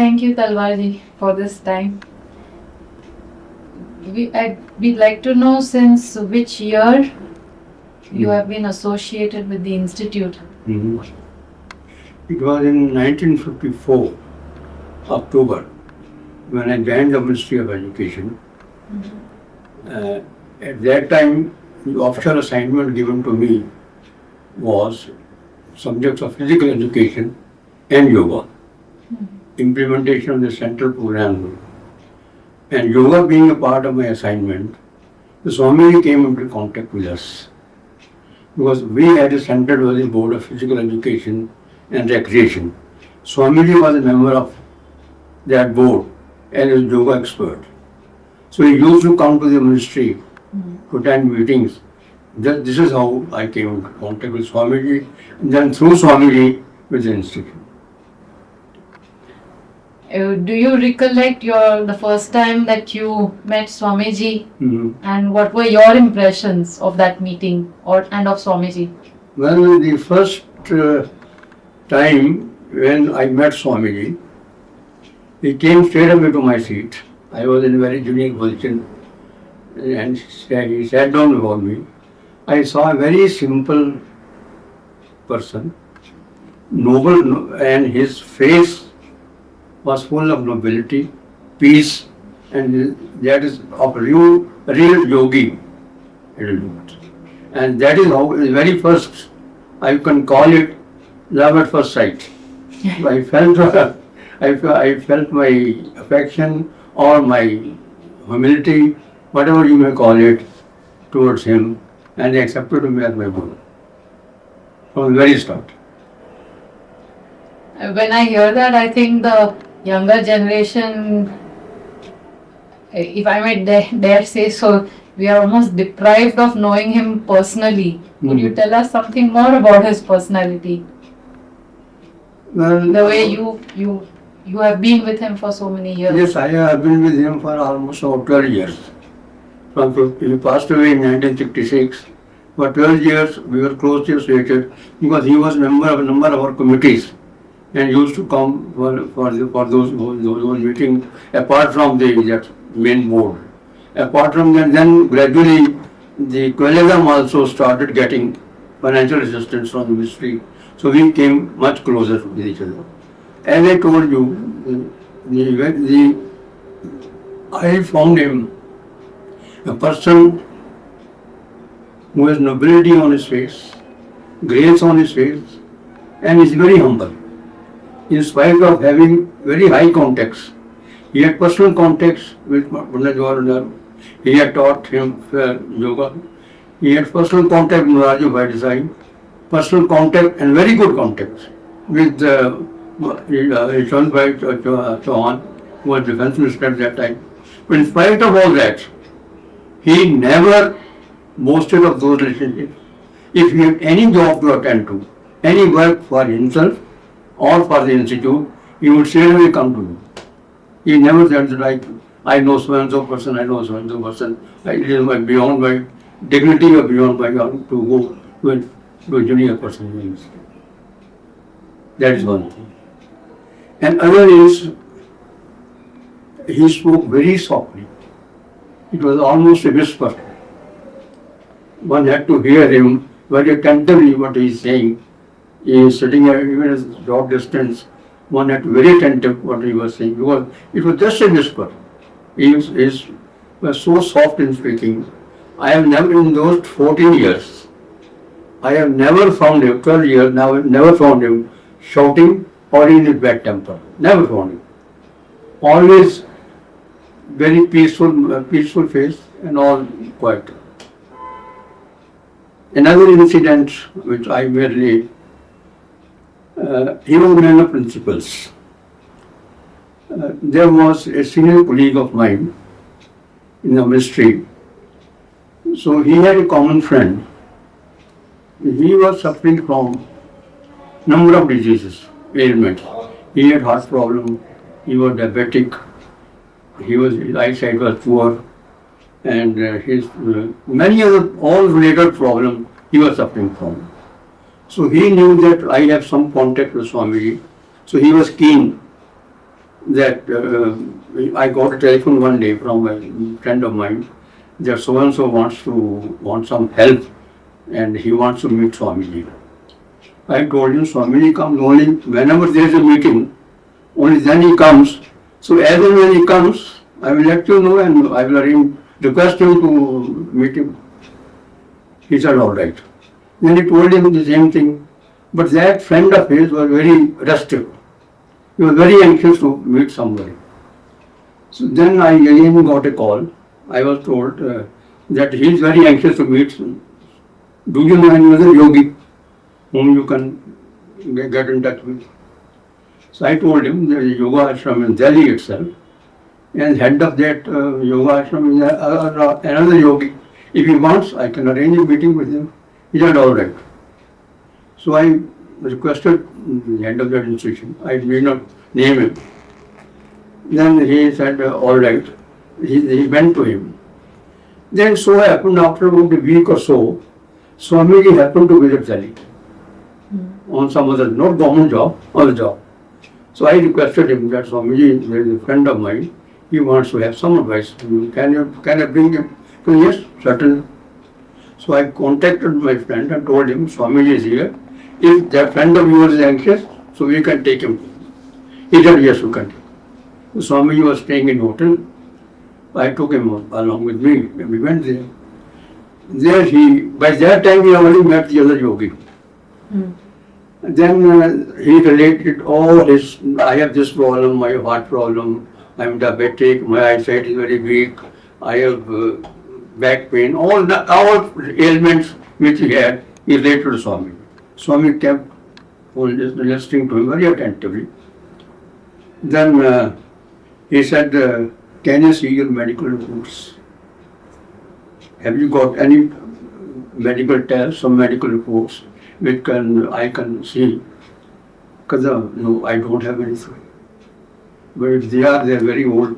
Thank you, Talwarji, for this time. We'd like to know since which year you have been associated with the institute. It was in 1954, October, when I joined the Ministry of Education. At that time, the official assignment given to me was subjects of physical education and yoga, implementation of the central program. And yoga being a part of my assignment, the Swami came into contact with us. Because we had a central was the Board of Physical Education and Recreation. Swamiji was a member of that board and a yoga expert. So he used to come to the ministry to attend meetings. This is how I came into contact with Swamiji, and then through Swamiji with the institute. Do you recollect the first time that you met Swamiji, and what were your impressions of that meeting and of Swamiji? Well, the first time when I met Swamiji, he came straight away to my seat. I was in a very unique position, and he sat down before me. I saw a very simple person, noble, and his face was full of nobility, peace, and that is of real yogi. And that is how the very first, I can call it love at first sight. I felt my affection or my humility, whatever you may call it, towards him, and he accepted me as my guru from the very start. When I hear that, I think the younger generation, if I may dare say so, we are almost deprived of knowing him personally. Could you tell us something more about his personality? Well, the way you have been with him for so many years. Yes, I have been with him for almost about 12 years. He passed away in 1966. For 12 years, we were closely associated because he was member of a number of our committees and used to come for those meetings apart from that main board. Apart from that, then gradually the Kaivalyadhama also started getting financial assistance from the ministry. So we came much closer with each other. As I told you, I found him a person who has nobility on his face, grace on his face, and is very humble. In spite of having very high contacts, he had personal contacts with Pandit Jawaharlal. He had taught him yoga. He had personal contact with Raju by design, personal contact and very good contacts with Yashwant Chauhan, who was defense minister at that time. But in spite of all that, he never boasted of those relationships. If he had any job to attend to, any work for himself or for the institute, he would straight away come to me. He never said like, I know so and so person, I know so and so person. It is beyond my dignity or beyond my to go to a junior person. That is one thing. And other is, he spoke very softly. It was almost a whisper. One had to hear him very attentively what he is saying. He is sitting at even a short distance. One had to be very attentive what he was saying because it was just a whisper. He was so soft in speaking. I have never, in those 14 years, I have never found him, 12 years now, never found him shouting or in a bad temper. Never found him. Always very peaceful face and all quiet. Another incident which I may relate, he was a man of principles. There was a senior colleague of mine in the ministry. So he had a common friend. He was suffering from number of diseases, ailments. He had heart problem, he was diabetic, his eyesight was poor, and his many other all related problems he was suffering from. So he knew that I have some contact with Swamiji. So he was keen that I got a telephone one day from a friend of mine that so and so wants some help and he wants to meet Swamiji. I told him Swamiji comes only whenever there is a meeting, only then he comes. So as and when he comes, I will let you know and I will request him to meet him. He said, all right. Then he told him the same thing. But that friend of his was very restive. He was very anxious to meet somebody. So then I again got a call. I was told that he is very anxious to meet. Do you know any other yogi whom you can get in touch with? So I told him there is a yoga ashram in Delhi itself. And head of that yoga ashram is another yogi. If he wants, I can arrange a meeting with him. He said, all right. So I requested the head of that institution. I did not name him. Then he said, all right. He went to him. Then so happened after about a week or so, Swamiji happened to visit Delhi on some other, not government job, other job. So I requested him that Swamiji, there is a friend of mine, he wants to have some advice. Can I bring him? So yes, certainly. So I contacted my friend and told him Swamiji is here. If that friend of yours is anxious, so we can take him. He said yes, we can. So Swamiji was staying in hotel. I took him along with me and we went there. By that time we already met the other yogi. Then he related all his, I have this problem, my heart problem, I am diabetic, my eyesight is very weak, I have back pain, all ailments which he had, he related to Swami. Swami kept listening to him very attentively. Then he said, can you see your medical reports? Have you got any medical tests, some medical reports which I can see? Because no, I don't have anything. But if they are very old.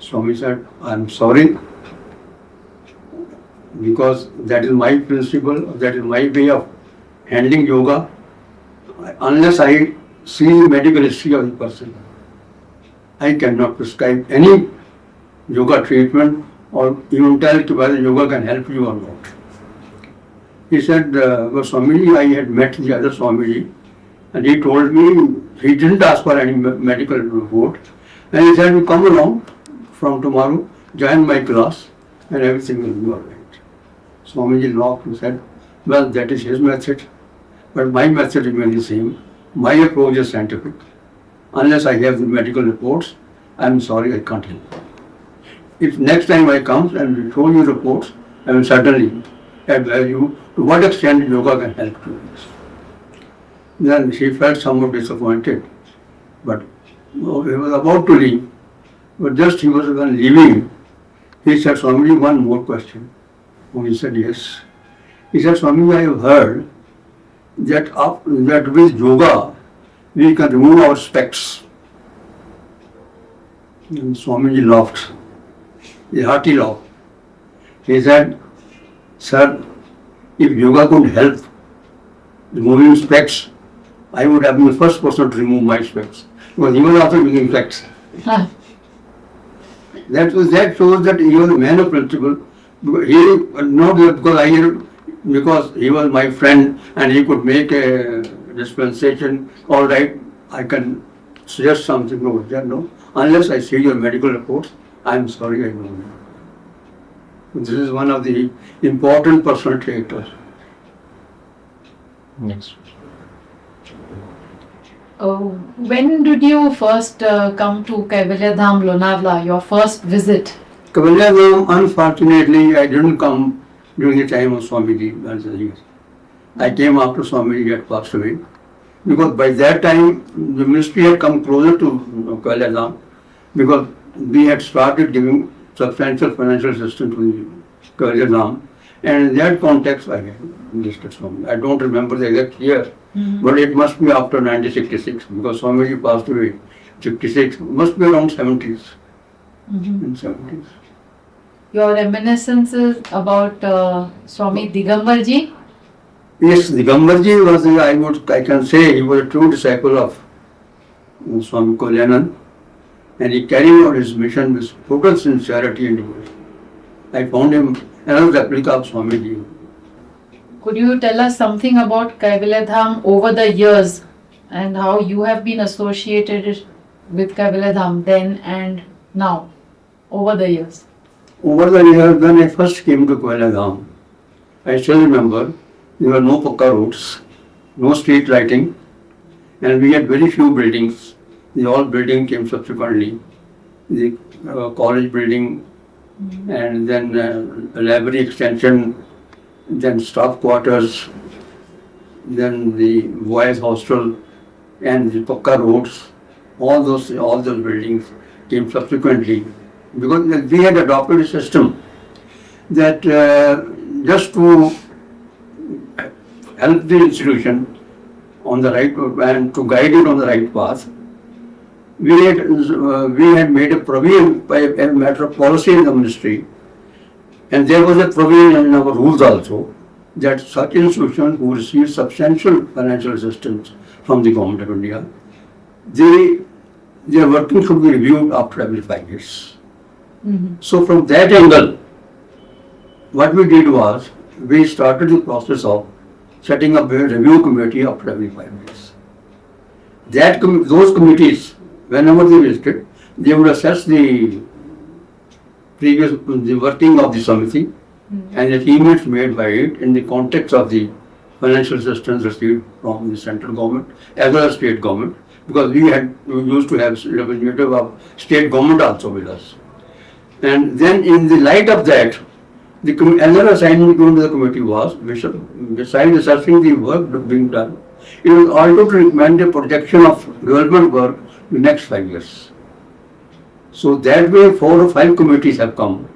Swami said, I'm sorry, because that is my principle, that is my way of handling yoga. Unless I see the medical history of the person, I cannot prescribe any yoga treatment or even tell whether yoga can help you or not. He said, well, Swamiji, I had met the other Swamiji and he told me he didn't ask for any medical report. And he said, you come along from tomorrow, join my class and everything will be all right. Swamiji laughed and said, well, that is his method, but my method remains the same. My approach is scientific. Unless I have the medical reports, I'm sorry, I can't help. If next time I come and show you reports, I will certainly advise you to what extent yoga can help you. Then she felt somewhat disappointed, but he was about to leave. But just he was when leaving, he said, Swamiji, one more question. And he said, yes. He said, Swamiji, I have heard that with yoga, we can remove our specs. And Swamiji laughed, a hearty laugh. He said, sir, if yoga could help removing specs, I would have been the first person to remove my specs. Because he was also using specs. That shows that he was a man of principle. Because he was my friend and he could make a dispensation, all right, I can suggest something. No, unless I see your medical reports, I am sorry, I don't know. This is one of the important personal traits. Next. When did you first come to Kaivalyadhama, Lonavala, your first visit? Kaivalyadhama, unfortunately, I didn't come during the time of Swamiji. I came after Swamiji had passed away. Because by that time, the ministry had come closer to Kaivalyadhama, because we had started giving substantial financial assistance to the Kaivalyadhama. And in that context, I enlisted Swamiji. I don't remember the exact year, but it must be after 1966, because Swamiji passed away 66, must be around 70s. In 70s. Your reminiscences about Swami Digambar ji? Yes, Digambar ji was, I can say, he was a true disciple of Swami Kuvalyananda. and he carried out his mission with total sincerity and devotion. I found him another replica of Swamiji. Could you tell us something about Kaivalyadhama over the years and how you have been associated with Kaivalyadhama then and now over the years? Over the years, when I first came to Kaivalyadhama, I still remember there were no Pakka roads, no street lighting, and we had very few buildings. The old building came subsequently, the college building, and then library extension, then staff quarters, then the boys' hostel, and the Pakka roads. All those buildings came subsequently, because we had adopted a system that just to help the institution on the right and to guide it on the right path, we had made a provision by a matter of policy in the ministry, and there was a provision in our rules also that such institutions who receive substantial financial assistance from the government of India, their working should be reviewed after every 5 years. So from that angle, what we did was we started the process of setting up a review committee after every 5 years. Those committees, whenever they visited, they would assess the working of the Samiti and the achievements made by it in the context of the financial assistance received from the central government as well as state government, because we used to have representative of state government also with us. And then in the light of that, another assignment given to the committee was, besides assessing the work being done, it was also to recommend a projection of development work in the next 5 years. So that way 4 or 5 committees have come,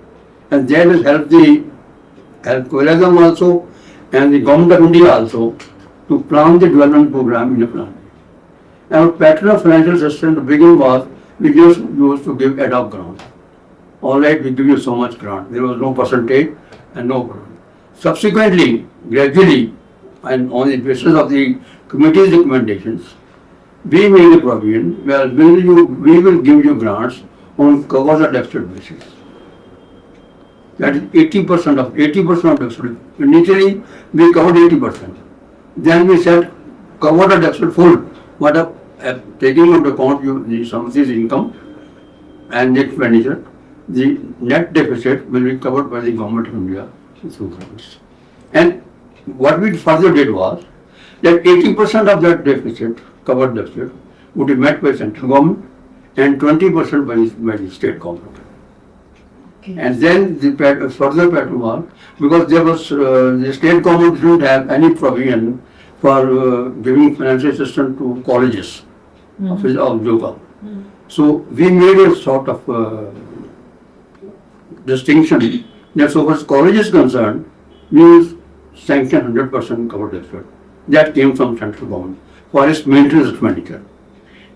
and that has helped Kaivalyadhama also and the government of India also to plan the development program in a plan. Our pattern of financial assistance to begin was, we just used to give ad hoc grant. All right, we give you so much grant. There was no percentage and no grant. Subsequently, gradually, and on the basis of the committee's recommendations, we made a provision where we will give you grants on cover the deficit basis. That is 80% of deficit. Initially, we covered 80%. Then we said, cover the deficit full, but taking into account the Samiti's income and expenditure, the net deficit will be covered by the government of India through grants. And what we further did was that 80% of that deficit, covered deficit, would be met by central government and 20% by the state government. Okay. And then the further pattern was, because there was the state government didn't have any provision for giving financial assistance to colleges of yoga. So we made a sort of distinction that so far as college is concerned, we will sanction 100% covered deficit. That came from central government for its maintenance expenditure.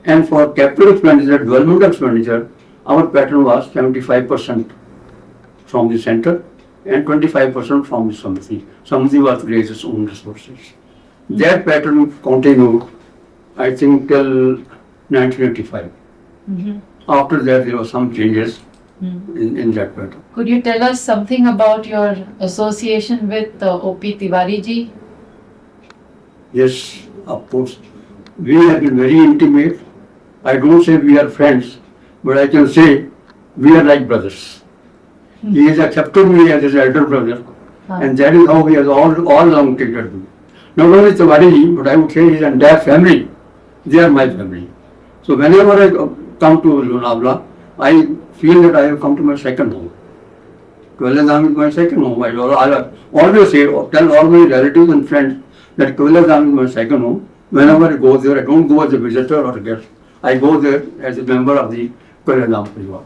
And for capital expenditure, development expenditure, our pattern was 75% from the center and 25% from the Samiti. Samiti was to raise its own resources. That pattern continued, I think, till 1985. After that, there were some changes in that pattern. Could you tell us something about your association with O.P. Tiwari ji? Yes, of course. We have been very intimate. I don't say we are friends, but I can say we are like brothers. He has accepted me as his elder brother, and that is how he has all along treated me. Not only Tiwari ji, but I would say his entire family, they are my family. So whenever I come to Lonavala, I feel that I have come to my second home. Kaivalyadhama is my second home. I always say, tell all my relatives and friends that Kaivalyadhama is my second home. Whenever I go there, I don't go as a visitor or a guest. I go there as a member of the Kaivalyadhama Parivar.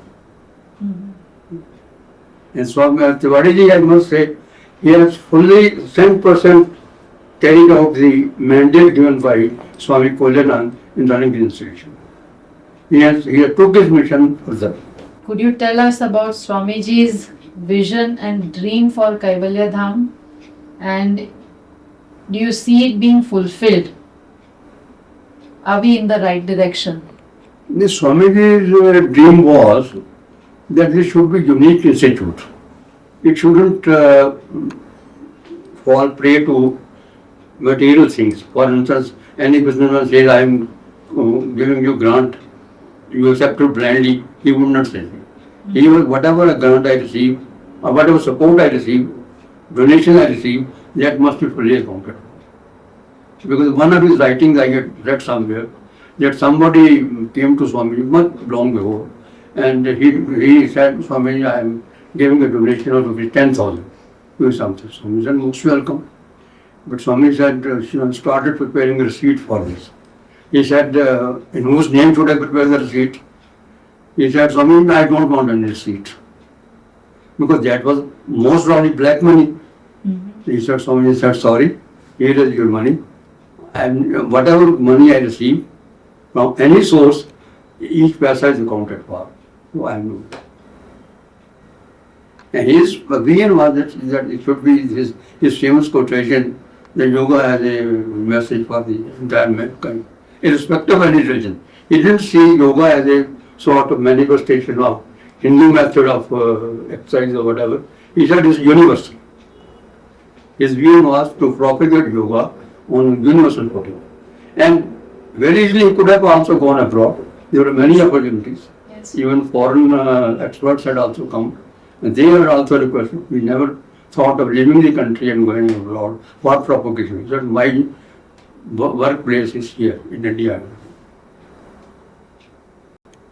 And Swami Tiwari ji, I must say, he has fully 100% carried out the mandate given by Swami Kuvalyananda in running the institution. He took his mission further. Could you tell us about Swamiji's vision and dream for Kaivalyadhama, and do you see it being fulfilled? Are we in the right direction? The Swamiji's dream was that this should be unique institute. It shouldn't fall prey to material things. For instance, any businessman says, I am giving you grant, you accept it blindly, he would not say that. He was, whatever grant I receive, or whatever support I receive, donation I receive, that must be fully accounted. Because one of his writings I had read somewhere, that somebody came to Swamiji much long before, and he said, Swamiji, I am giving a donation of rupees 10,000. Do something. Swamiji said, most welcome. But Swami said, she started preparing a receipt for this. He said, in whose name should I prepare the receipt? He said, Swami, I don't want any receipt. Because that was most probably black money. He said, Swami said, sorry, here is your money. And whatever money I receive from any source, each paisa is accounted for. So I am doing that. And his vision was that it should be his famous quotation, the yoga as a message for the entire mankind, irrespective of any religion. He didn't see yoga as a sort of manifestation of Hindu method of exercise or whatever. He said it's universal. His vision was to propagate yoga on universal footing. And very easily he could have also gone abroad. There were many opportunities. Yes. Even foreign experts had also come. And they were also requested. We never thought of leaving the country and going abroad for propagation. He said, my workplace is here in India.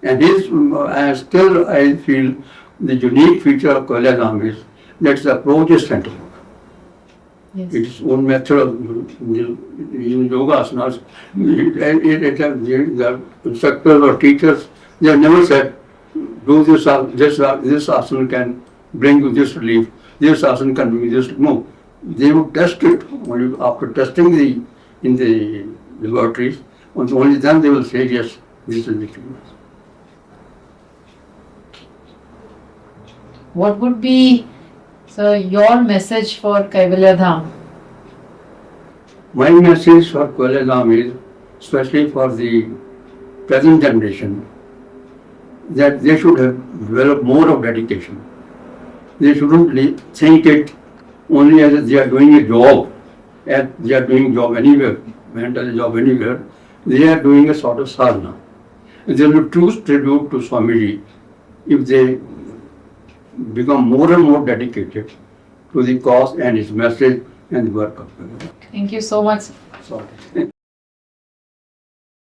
And his, still I feel the unique feature of Kaivalyadhama is that the approach is scientific. Yes. Its own method of using yoga asanas. The instructors or teachers, they have never said, do this asana can bring you this relief, this asana can bring you this. No, they would test it. Only after testing in the laboratories, only then they will say, yes, this is the treatment. What would be, sir, your message for Kaivalyadhama? My message for Kaivalyadhama is, especially for the present generation, that they should have developed more of dedication. They shouldn't think it only as if they are doing a job, as they are doing job anywhere, man does a job anywhere. They are doing a sort of sadhana. And they will true tribute to Swamiji if they become more and more dedicated to the cause and his message and the work of Kaivalyadhama. Thank you so much. Sorry.